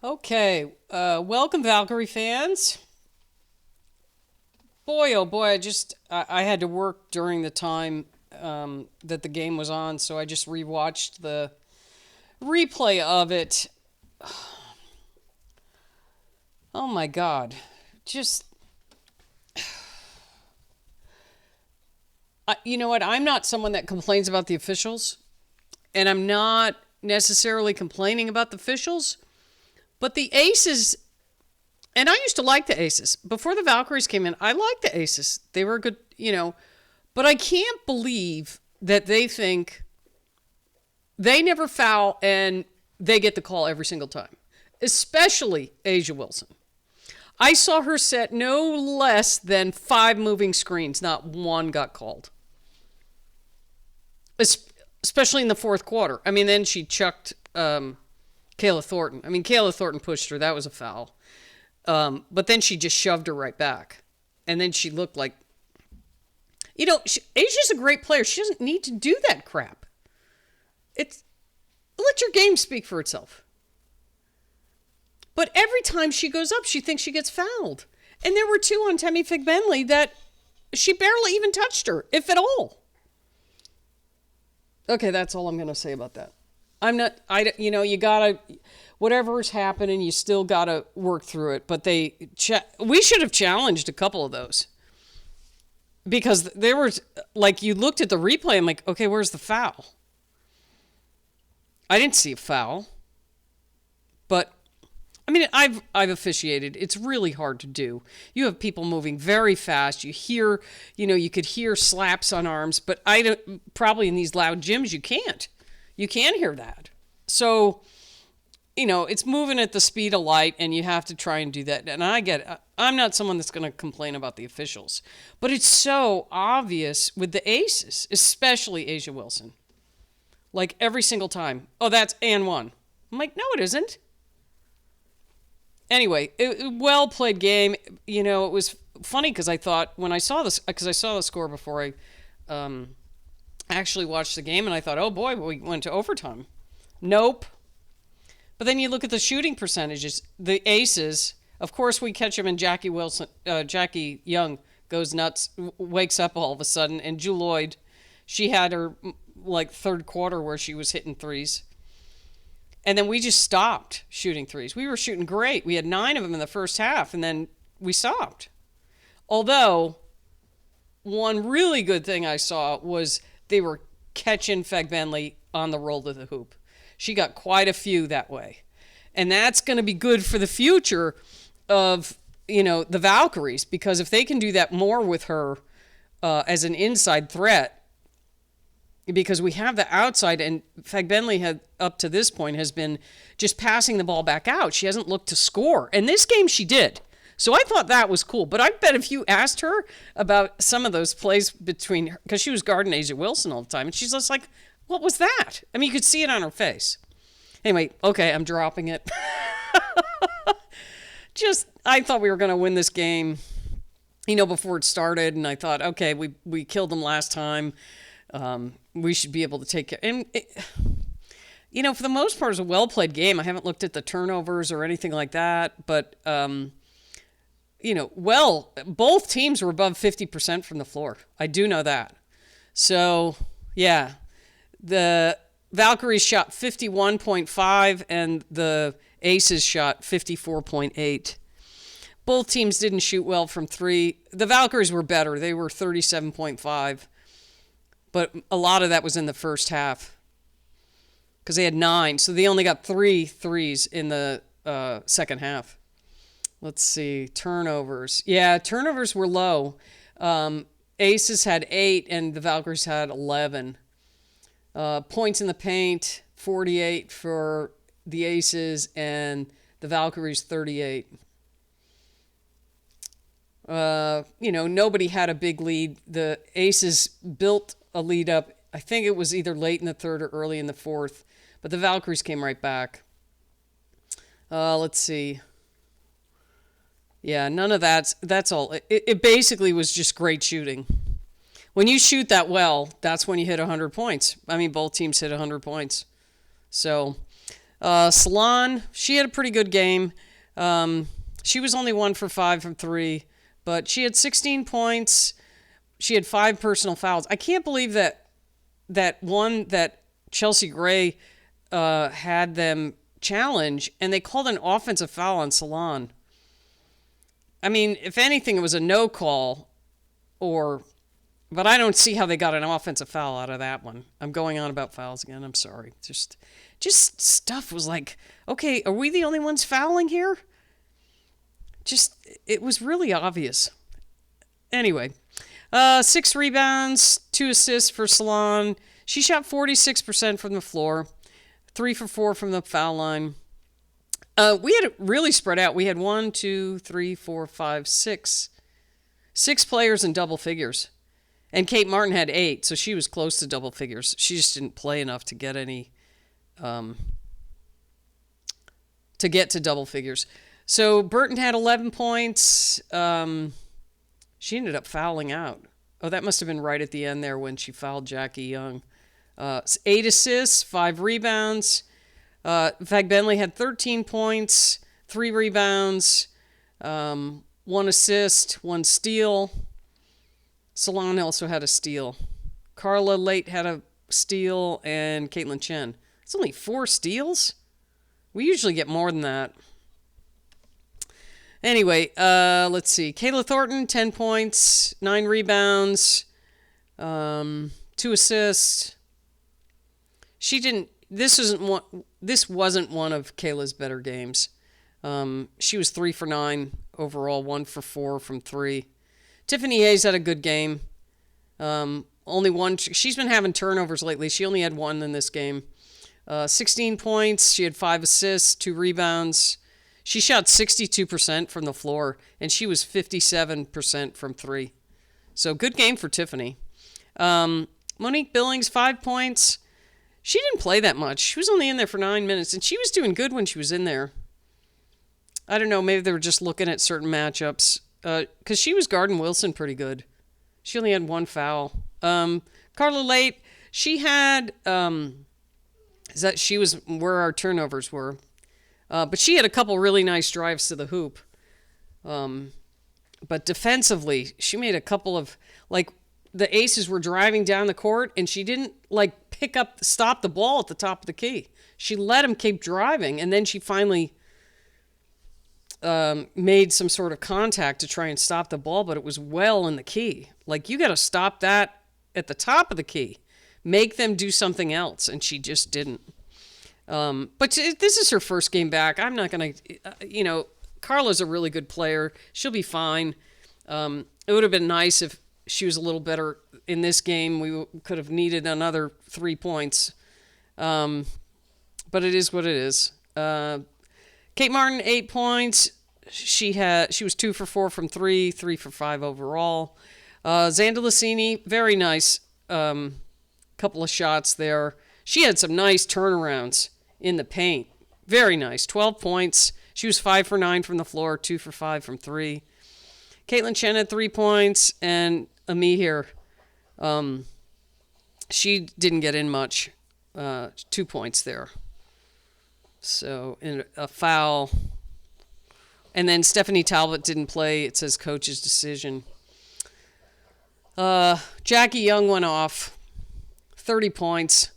Okay, welcome Valkyrie fans. Boy, oh boy, I had to work during the time that the game was on, so I just rewatched the replay of it. Oh my God, just you know what? I'm not someone that complains about the officials, and I'm not necessarily complaining about the officials, but the Aces. And I used to like the Aces. Before the Valkyries came in, I liked the Aces. They were good, but I can't believe that they think they never foul and they get the call every single time, especially Asia Wilson. I saw her set no less than 5 moving screens. Not one got called, especially in the fourth quarter. I mean, then she chucked Kayla Thornton. I mean, Kayla Thornton pushed her. That was a foul. But then she just shoved her right back. And then she looked like, Asia's a great player. She doesn't need to do that crap. Let your game speak for itself. But every time she goes up, she thinks she gets fouled. And there were 2 on Tammy Fig-Benley that she barely even touched her, if at all. Okay, that's all I'm going to say about that. You gotta, whatever's happening, you still gotta work through it. But we should have challenged a couple of those. Because there was, you looked at the replay, I'm like, okay, where's the foul? I didn't see a foul. But, I mean, I've officiated. It's really hard to do. You have people moving very fast. You hear, you could hear slaps on arms. But probably in these loud gyms, you can't. You can hear that. So, it's moving at the speed of light, and you have to try and do that. And I get it. I'm not someone that's going to complain about the officials. But it's so obvious with the Aces, especially Asia Wilson. Like, every single time. Oh, that's and one. I'm like, no, it isn't. Anyway, well-played game. It was funny because I thought, when I saw this, because I saw the score before I actually watched the game, and I thought, oh boy, we went to overtime. Nope. But then you look at the shooting percentages. The Aces, of course, we catch them, and Jackie Young goes nuts, wakes up all of a sudden, and Jewel Lloyd, she had her third quarter where she was hitting threes. And then we just stopped shooting threes. We were shooting great. We had 9 of them in the first half, and then we stopped. Although, one really good thing I saw was they were catching Fig-Benley on the roll to the hoop. She got quite a few that way. And that's going to be good for the future of, the Valkyries, because if they can do that more with her as an inside threat, because we have the outside, and Fig-Benley had, up to this point, has been just passing the ball back out. She hasn't looked to score. And this game she did. So I thought that was cool. But I bet if you asked her about some of those plays between her, because she was guarding Asia Wilson all the time, and she's just like, what was that? I mean, you could see it on her face. Anyway, okay, I'm dropping it. I thought we were going to win this game, before it started, and I thought, okay, we killed them last time. We should be able to take care. And, for the most part, it was a well-played game. I haven't looked at the turnovers or anything like that, but, both teams were above 50% from the floor. I do know that. So, yeah, the Valkyries shot 51.5 and the Aces shot 54.8. Both teams didn't shoot well from 3. The Valkyries were better. They were 37.5. But a lot of that was in the first half because they had 9. So they only got 3 threes in the second half. Let's see. Turnovers. Yeah, turnovers were low. Aces had 8 and the Valkyries had 11. Points in the paint, 48 for the Aces and the Valkyries, 38. Nobody had a big lead. The Aces built a lead up. I think it was either late in the third or early in the fourth, but the Valkyries came right back. Let's see. Yeah, none of that's all. It basically was just great shooting. When you shoot that well, that's when you hit 100 points. I mean, both teams hit 100 points. So, Salon, she had a pretty good game. She was only 1 for 5 from 3, but she had 16 points. She had 5 personal fouls. I can't believe that Chelsea Gray had them challenge, and they called an offensive foul on Salon. I mean, if anything, it was a no call, but I don't see how they got an offensive foul out of that one. I'm going on about fouls again. I'm sorry. Just stuff was like, okay, are we the only ones fouling here? It was really obvious. Anyway, 6 rebounds, 2 assists for Salon. She shot 46% from the floor, 3 for 4 from the foul line. We had it really spread out. We had 1, 2, 3, 4, 5, 6. 6 players in double figures. And Kate Martin had 8, so she was close to double figures. She just didn't play enough to get to double figures. So Burton had 11 points. She ended up fouling out. Oh, that must have been right at the end there when she fouled Jackie Young. 8 assists, 5 rebounds. Fag Bentley had 13 points, 3 rebounds, 1 assist, 1 steal. Salon also had a steal. Carla Late had a steal, and Caitlin Chen. It's only 4 steals? We usually get more than that. Anyway, let's see. Kayla Thornton, 10 points, 9 rebounds, 2 assists. This wasn't one of Kayla's better games. She was 3 for 9 overall, 1 for 4 from 3. Tiffany Hayes had a good game. Only 1. She's been having turnovers lately. She only had 1 in this game. 16 points. She had 5 assists, 2 rebounds. She shot 62% from the floor, and she was 57% from 3. So good game for Tiffany. Monique Billings, 5 points. She didn't play that much. She was only in there for 9 minutes, and she was doing good when she was in there. I don't know, maybe they were just looking at certain matchups, because she was guarding Wilson pretty good. She only had 1 foul. Carla Late, she had, she was where our turnovers were. But she had a couple really nice drives to the hoop. But defensively, she made a couple of, the aces were driving down the court, and she didn't, stop the ball at the top of the key. She let them keep driving, and then she finally made some sort of contact to try and stop the ball, but it was well in the key. You got to stop that at the top of the key. Make them do something else, and she just didn't. But this is her first game back. I'm not going to, Carla's a really good player. She'll be fine. It would have been nice if she was a little better in this game. We could have needed another 3 points. But it is what it is. Kate Martin, 8 points. She was 2 for 4 from 3, 3 for 5 overall. Xanda Lucini, very nice. Couple of shots there. She had some nice turnarounds in the paint. Very nice. 12 points. She was 5 for 9 from the floor, 2 for 5 from 3. Caitlin Chen had 3 points, and Ami here, she didn't get in much. 2 points there. So, in a foul. And then Stephanie Talbot didn't play. It says coach's decision. Jackie Young went off. 30 points.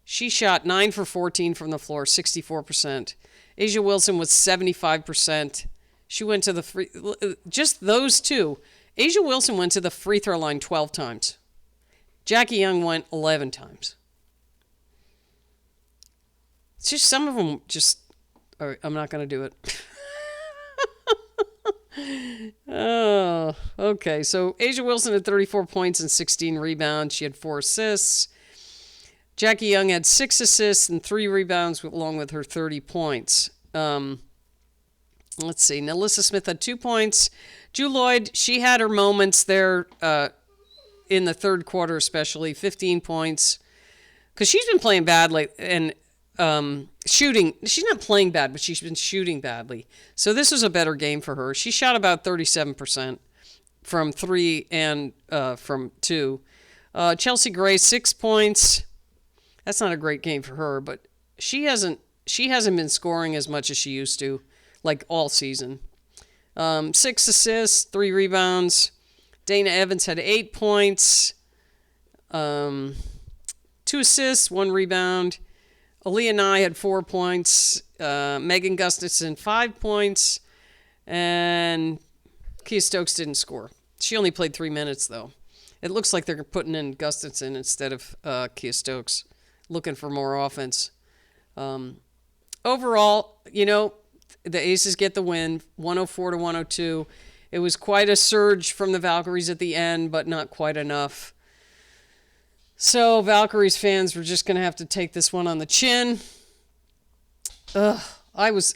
She shot 9 for 14 from the floor, 64%. Asia Wilson was 75%. She went to the just those two. Asia Wilson went to the free throw line 12 times. Jackie Young went 11 times. It's just some of them just, all right, I'm not going to do it. Oh, okay. So Asia Wilson had 34 points and 16 rebounds. She had 4 assists. Jackie Young had 6 assists and 3 rebounds along with her 30 points. Let's see. Nalissa Smith had 2 points. Ju Lloyd, she had her moments there in the third quarter especially, 15 points. Because she's been playing badly and shooting. She's not playing bad, but she's been shooting badly. So this was a better game for her. She shot about 37% from 3 and from 2. Chelsea Gray, 6 points. That's not a great game for her, but she hasn't she hasn't been scoring as much as she used to, like all season. 6 assists, 3 rebounds. Dana Evans had 8 points, 2 assists, 1 rebound. Aaliyah Nye had 4 points. Megan Gustafson 5 points, and Kia Stokes didn't score. She only played 3 minutes though. It looks like they're putting in Gustafson instead of Kia Stokes, looking for more offense. Overall, the Aces get the win, 104-102. It was quite a surge from the Valkyries at the end, but not quite enough. So Valkyries fans were just going to have to take this one on the chin. I was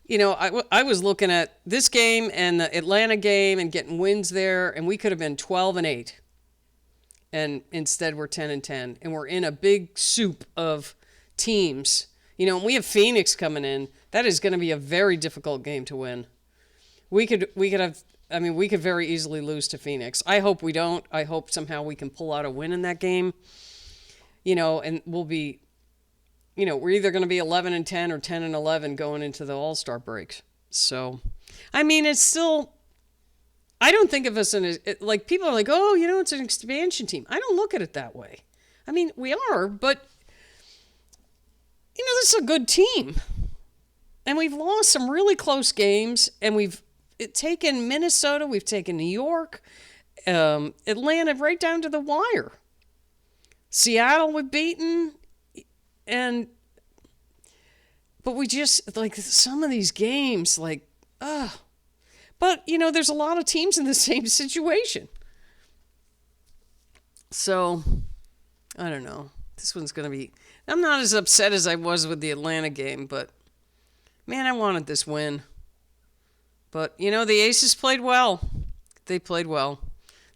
looking at this game and the Atlanta game and getting wins there, and we could have been 12-8. And instead we're 10-10, and we're in a big soup of teams. And we have Phoenix coming in. That is going to be a very difficult game to win. We could very easily lose to Phoenix. I hope we don't. I hope somehow we can pull out a win in that game. And we'll be, we're either going to be 11-10 or 10-11 going into the All-Star break. So, it's still, I don't think of us like people are like, oh, it's an expansion team. I don't look at it that way. We are, but this is a good team. And we've lost some really close games, and we've taken Minnesota, we've taken New York, Atlanta right down to the wire. Seattle we've beaten, but we just, like, some of these games, like, But, there's a lot of teams in the same situation. So, I don't know. This one's going to be, I'm not as upset as I was with the Atlanta game, but, man, I wanted this win. But, the Aces played well. They played well.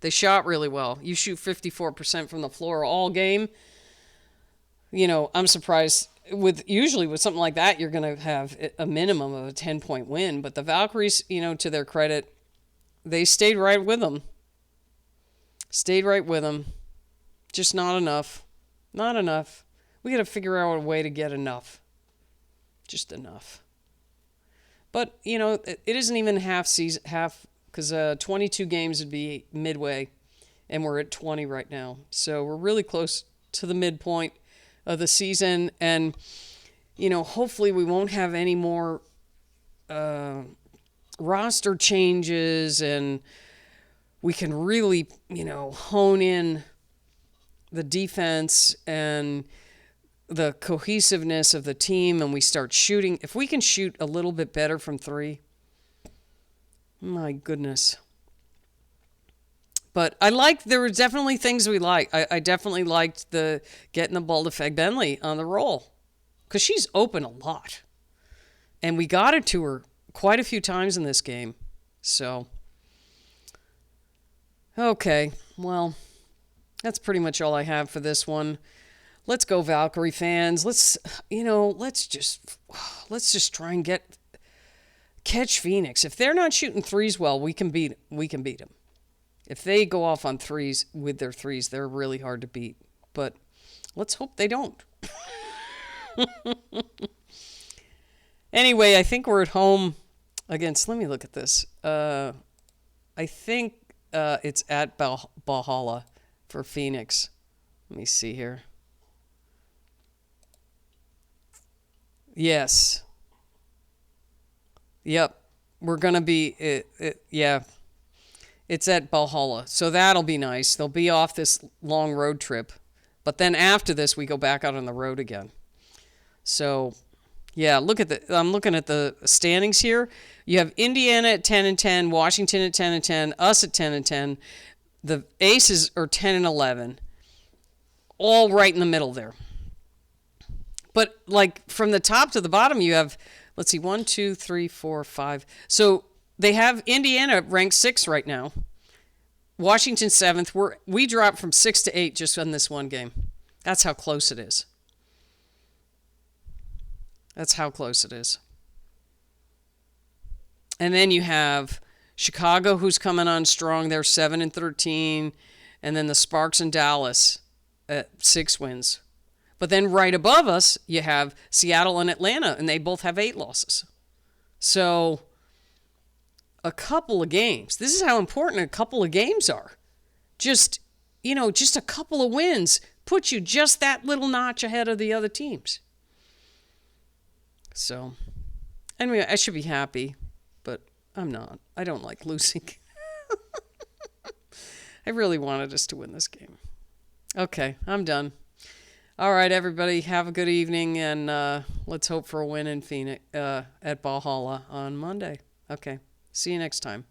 They shot really well. You shoot 54% from the floor all game. I'm surprised. Usually with something like that, you're going to have a minimum of a 10-point win. But the Valkyries, to their credit, they stayed right with them. Just not enough. Not enough. We got to figure out a way to get enough. Just enough. But, it isn't even half, because 22 games would be midway, and we're at 20 right now. So we're really close to the midpoint of the season, and, hopefully we won't have any more roster changes, and we can really, hone in the defense and the cohesiveness of the team, and we start shooting. If we can shoot a little bit better from 3, my goodness. But there were definitely things we liked. I definitely liked getting the ball to Feg Bentley on the roll, because she's open a lot. And we got it to her quite a few times in this game. So, okay, well, that's pretty much all I have for this one. Let's go, Valkyrie fans. Let's just try and catch Phoenix. If they're not shooting threes well, we can beat them. If they go off on threes with their threes, they're really hard to beat. But let's hope they don't. Anyway, I think we're at home against, let me look at this. I think it's at Valhalla for Phoenix. Let me see here. Yes. Yep. We're going to be, yeah. It's at Valhalla. So that'll be nice. They'll be off this long road trip. But then after this, we go back out on the road again. So, yeah, I'm looking at the standings here. You have Indiana at 10-10, Washington at 10-10, us at 10-10. The Aces are 10-11. All right in the middle there. But, like, from the top to the bottom, you have, let's see, 1, 2, 3, 4, 5. So they have Indiana ranked 6 right now. Washington 7th. We dropped from 6 to 8 just on this one game. That's how close it is. That's how close it is. And then you have Chicago, who's coming on strong. They're 7-13. And then the Sparks in Dallas at 6 wins. But then right above us, you have Seattle and Atlanta, and they both have 8 losses. So a couple of games. This is how important a couple of games are. Just a couple of wins puts you just that little notch ahead of the other teams. So, anyway, I should be happy, but I'm not. I don't like losing. I really wanted us to win this game. Okay, I'm done. All right, everybody, have a good evening, and let's hope for a win in Phoenix at Valhalla on Monday. Okay, see you next time.